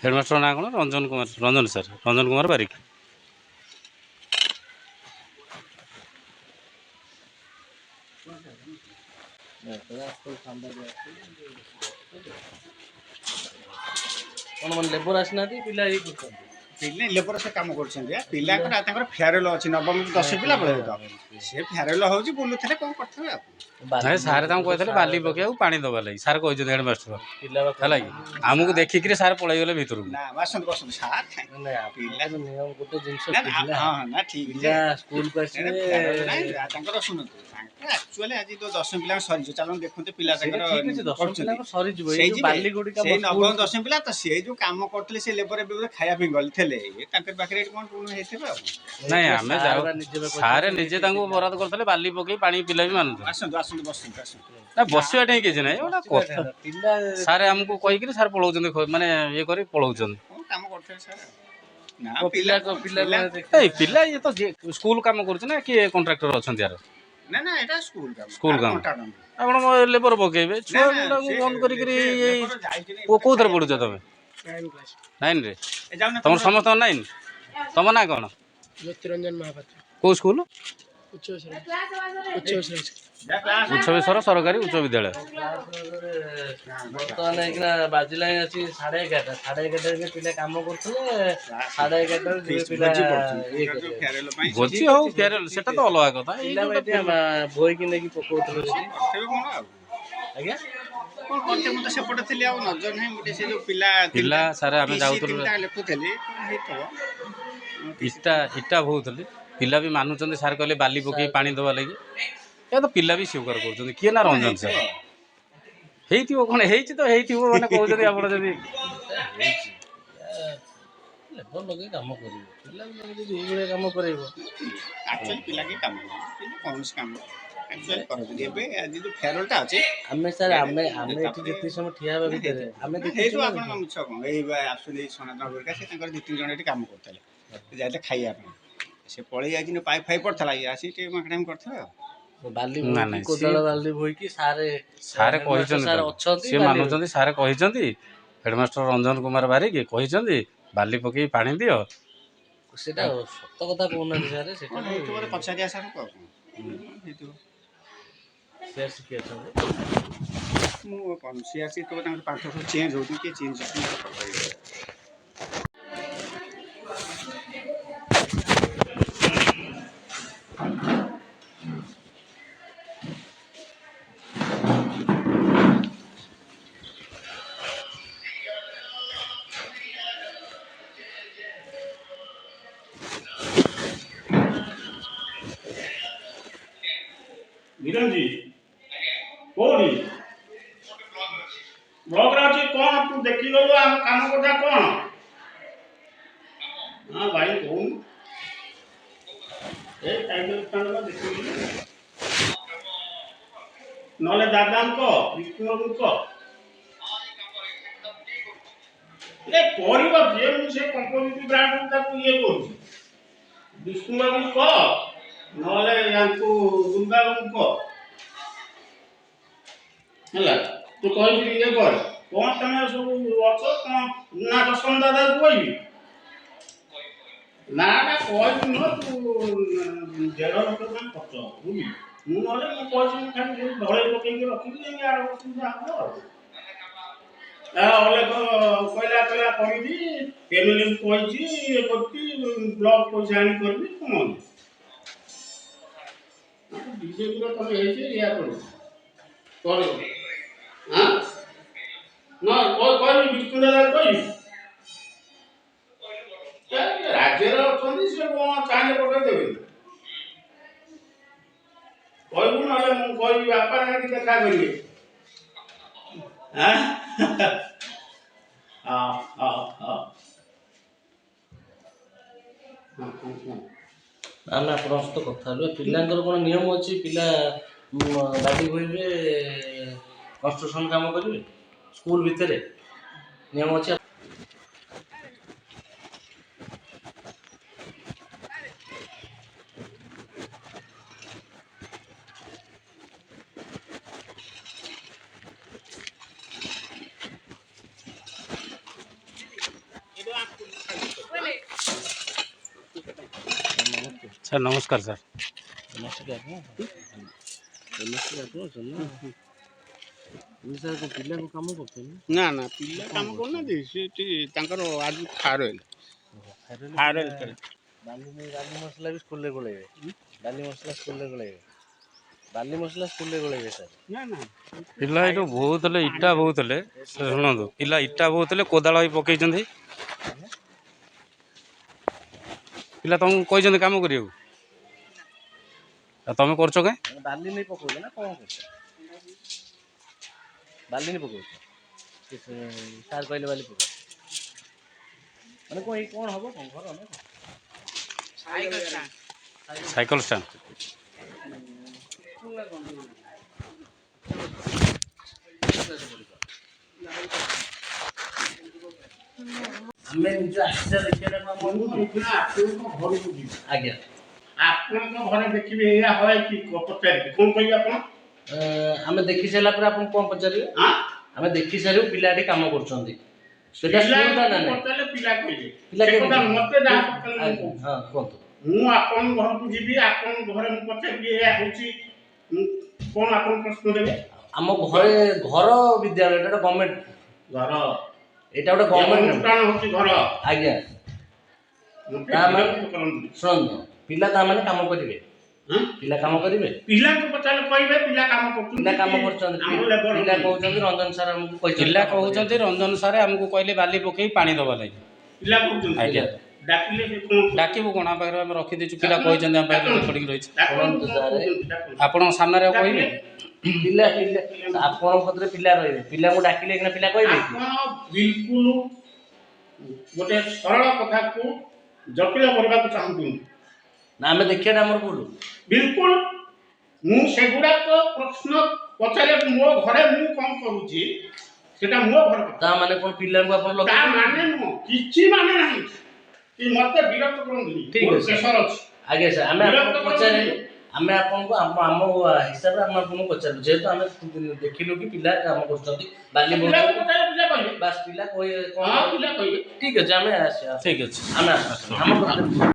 Headmaster ना कौन Ranjan sir Ranjan Kumar बारिक। कौन मन लेबर आसना पिला पिले लेबर से काम कर पिला फेयरवेल अच्छी नवम 10 पिला पड़े तो सी फेयरवेल हो बुलूले कौन करते सारे कहते बाली पकड़ पानी दबा लगी सार कही हेडमास्टर है कि आमको देखिक सार पलि गले भितर शुणु एक्चुअली आज तो 10 पिला सरी चलो देखते पिला नवम 10 पिला तो सी जो कम करते से लेबर खाया गले पाखे कौन नहीं आम सारे निजे बराद करते बाली पकई पानी पिला भी मानु ना बसवा किसी ना गोटे सारे आमको कहीकि सार पलाऊँ माने ये कर पलाऊँ पिला ये तो स्कूल काम कर किए कंट्राक्टर अच्छा यार ना ना एटा स्कूल काम आप लेबर पकेबे छुआ बंद कर पढ़ुच तुम 9 रे तुम समस्त 9 तुम ना कौन ज्योतिरंजन महापात्र कौ स्कूल उच्चेश्वर सरकारी उच्च विद्यालय बर्तमान बाजिला अच्छी 11:30 पिला कम करते 11:30 भोजी हो फेयरवेल सेटा तो अलग कथा बोई कि नहीं पकाउल आज्ञा कौन करते मुझे सेपटे थी नजर ना गोटे से जो पिला सारे आम जाऊँ लिखुली इटा इटा भोगुली पिला भी मानुंट सार कहले बाली पकई पानी दबा लगी या तो पिला भी स्वीकार कर किए ना रंजन सर हो कौन तो मैंने कहते आप लेबर लगे काम कर काम कर एक्चुअली पिला के काम कौन काम एक्चुअली कर आज जो फेयरवेलटा अच्छे आमे सर आमे आमे एठी जति समय ठिया हेबा भितर आमे देखि तो आपन मुछ कोन एई आसुनी सनातन गुरका से तंकर दु तीन जण एठी काम करथले जाते खाइया से पळै जाय कि पाइप फाइप पड़थला आसी टे माकडाम करथले बाली कोदाल बाली भई कि सारे सारे कहिसंती से मानुचंती सारे कहिसंती हेडमास्टर रंजन कुमार बारिक कहिसंती बाली पकई पानी दियो सेटा सत्य कथा कोन सारे सेटा तो पछारिया सार को हेतु से सिखे छन मु कोन सीआरसी तो तंकर पाठ चेंज होती के चेंज वीरन जी कोड़ी ब्लॉक राजी कौन तू देखी लो हम काम करता कौन हां भाई कौन ए टाइगर स्टैंड में देखी नले दादा को विष्णु को ए कोरिबा जे मु से कंपोजिट ब्रांड ता को ये करू विष्णु बाबू को नले यांकु दुर्गा बाबू को हला तू कहि ये कर कौन तमे सब अछो कौन ना दसन दादा कोई ना ना कोई न तू जेरो लोक काम करतो बुझी मु नले मु कोइ खाली ढळे लोके के रखि दे यार सुविधा हो ओले को कोइला कोइला कहि दी फैमिली कोइची ये करती ब्लॉक को जानी करबी कोन डीजे को तमे हे जे या करो हां ना कोई विष्णु दादा कोई राज्य रो छंदी से कोन चाहे पटे देबे कोई न हले मु कोई बापा ना देखा करिए हां हां हां आमे प्रश्न तो कथा लो पिलांकर कोन नियम अछि पिला बाली होइबे कंस्ट्रक्शन काम करिवे स्कूल भितरे नियम अछि ସାର୍ ନମସ୍କାର ସାର୍। ପିଲାଙ୍କୁ କାମ କରୁଛନ୍ତି ନା ନା ପିଲା କାମ କରୁନାହାନ୍ତି ସେଠି ତାଙ୍କର ଆଜି ଫାରେଲ ଡାଲି ମସଲା ବି ସ୍କୁଲରେ ଗୋଳେଇବେ ଡାଲି ମସଲା ସ୍କୁଲରେ ଗୋଳେଇବେ ଡାଲି ମସଲା ସ୍କୁଲରେ ଗୋଳେଇବେ ସାର୍। ନା ନା ପିଲା ଏଇଠୁ ବହୁଥିଲେ ଇଟା ବହୁଥିଲେ ଶୁଣନ୍ତୁ ପିଲା ଇଟା ବହୁଥିଲେ କୋଦାଳ ବି ପକେଇଛନ୍ତି। ପିଲା ତମକୁ କହିଛନ୍ତି କାମ କରିବାକୁ ଆଉ ତମେ କରୁଛ କାଇଁ? ବାଲି ନେଇ ପକଉଛ ନା କ'ଣ କରୁଛ? ବାଲି ନେଇ ପକଉଛ ସାର୍ କହିଲେ ବାଲି ପକଉ ମାନେ କ'ଣ ଏଇ କ'ଣ ହବ କ'ଣ ଘର ନା ସାଇକେଲ ଷ୍ଟାଣ୍ଡ। ଆମେ ନିଜ ଆସିଛେ ଦେଖିବା ଘରକୁ ଯିବି ଆଜ୍ଞା ଆପଣଙ୍କ ଘରେ ଦେଖିବେ ଏଇଆ হয় କି ପଚାରିବେ କ'ଣ କହିବେ ଆପଣ? ଆମେ ଦେଖି ସାରିଲା ପରେ ଆପଣ କ'ଣ ପଚାରିବେ? ଆମେ ଦେଖି ସାରିବୁ ପିଲା ଏଠି କାମ କରୁଛନ୍ତି ସେଟା ସ୍କୁଲଟା ନା ନାହିଁ ପଚାରିଲେ ପିଲା କହିବେ ପିଲା ସେ କଥା କେମିତି? ମତେ ଯାହା ପଚାରିଲେ ମୁଁ କହୁଛି। ହଁ କୁହନ୍ତୁ ମୁଁ ଆପଣଙ୍କ ଘରକୁ ଯିବି ଆପଣଙ୍କ ଘରେ ମୁଁ ପଚାରିବି ଏଇଆ ହେଉଛି କ'ଣ ଆପଣ ପ୍ରଶ୍ନ ଦେବେ? ଆମ ଘରେ ଘର ବିଦ୍ୟାଳୟ ଏଟା ଗୋଟେ ଗଭର୍ଣ୍ଣମେଣ୍ଟ ଘର ଏଇଟା ଗୋଟେ ଗଭର୍ଣ୍ଣମେଣ୍ଟ ଅନୁଷ୍ଠାନ ହେଉଛି ଘର। ଆଜ୍ଞା ମତେ ତା ମାନେ ବିରକ୍ତ କରନ୍ତୁନି। ଶୁଣନ୍ତୁ ପିଲା ତା ମାନେ କାମ କରିବେ ପିଲା କାମ କରିବେ ପିଲାଙ୍କୁ ପଚାରିଲେ କହିବେ ପିଲା କାମ କରୁଛନ୍ତି ପିଲା କାମ କରୁଛନ୍ତି ଆମ labor ପିଲା କହୁଛନ୍ତି ରଞ୍ଜନ ସାର୍ ଆମକୁ କହିଛନ୍ତି ପିଲା କାମ କହୁଛନ୍ତି କରିବାକୁ। ରଞ୍ଜନ ସାର୍ ଆମକୁ କହିଲେ ବାଲି ପକେଇ ପାଣି ଦେବା ଲାଗି। ପିଲା କହୁଛନ୍ତି ଆଜ୍ଞା ଡାକିଲେ ସେ କ'ଣ ଡାକିବୁ କ'ଣ ଆମ ପାଖରେ ଆମେ ରଖିଦେଇଛୁ ପିଲା କହିଛନ୍ତି ଆମ ପାଖରେ ରେକର୍ଡିଂ ରହିଛି। ଡାକନ୍ତୁ ଶୁଣନ୍ତୁ ସାର୍, ଡାକନ୍ତୁ। ଆପଣଙ୍କ ସାମ୍ନାରେ ଆଉ କହିବେ ପିଲା ପିଲା ଆପଣଙ୍କ କତିରେ ପିଲା ରହିବେ ପିଲାଙ୍କୁ ଡାକିଲେ କିନା ପିଲା କହିବେ କି? ଆପଣ ବିଲକୁଲ ଗୋଟେ ସରଳ କଥାକୁ ଜଟିଳ କରିବାକୁ ଚାହୁଁଛନ୍ତି। ନା ଆମେ ଦେଖିବାଟା ଆମର ଭୁଲ ବିଲକୁଲ ମୁଁ ସେଗୁଡାକ ପ୍ରଶ୍ନ ପଚାରେ ମୋ ଘରେ ମୁଁ କ'ଣ କରୁଛି ସେଟା ମୋ ଘର କଥା। ତା ମାନେ କ'ଣ ପିଲାଙ୍କୁ ଆପଣ ତା ଲଗେଇ ମାନେ ନୁହଁ କିଛି ମାନେ ନାହିଁ କି ମତେ ବିରକ୍ତ କରନ୍ତୁନି। ଠିକ ମୋର ଅଛି। ପ୍ରେସର ଅଛି। ଆଜ୍ଞା ସାର୍ ଆମେ ବିରକ୍ତ ଆପଣଙ୍କୁ କରନ୍ତୁନି। ପଚାରିଲୁ ଆମେ ଆପଣଙ୍କୁ ଆମ ହିସାବରେ ଆମେ ଆପଣଙ୍କୁ ପଚାରିଲୁ ଯେହେତୁ ଆମେ ଦେଖିଲୁ କି ପିଲା କାମ କରୁଛନ୍ତି ବାଲି ପିଲାକୁ ବୋହୁଛନ୍ତି ପଚାରିଲେ ପିଲା କହିବେ ବାସ୍ ପିଲା କହିବେ ହଁ କ'ଣ ପିଲା କହିବେ। ଠିକ ଅଛି ଆମେ ଆସିବା ଠିକ ଅଛି। ଆମେ ଆସିବା ଆମ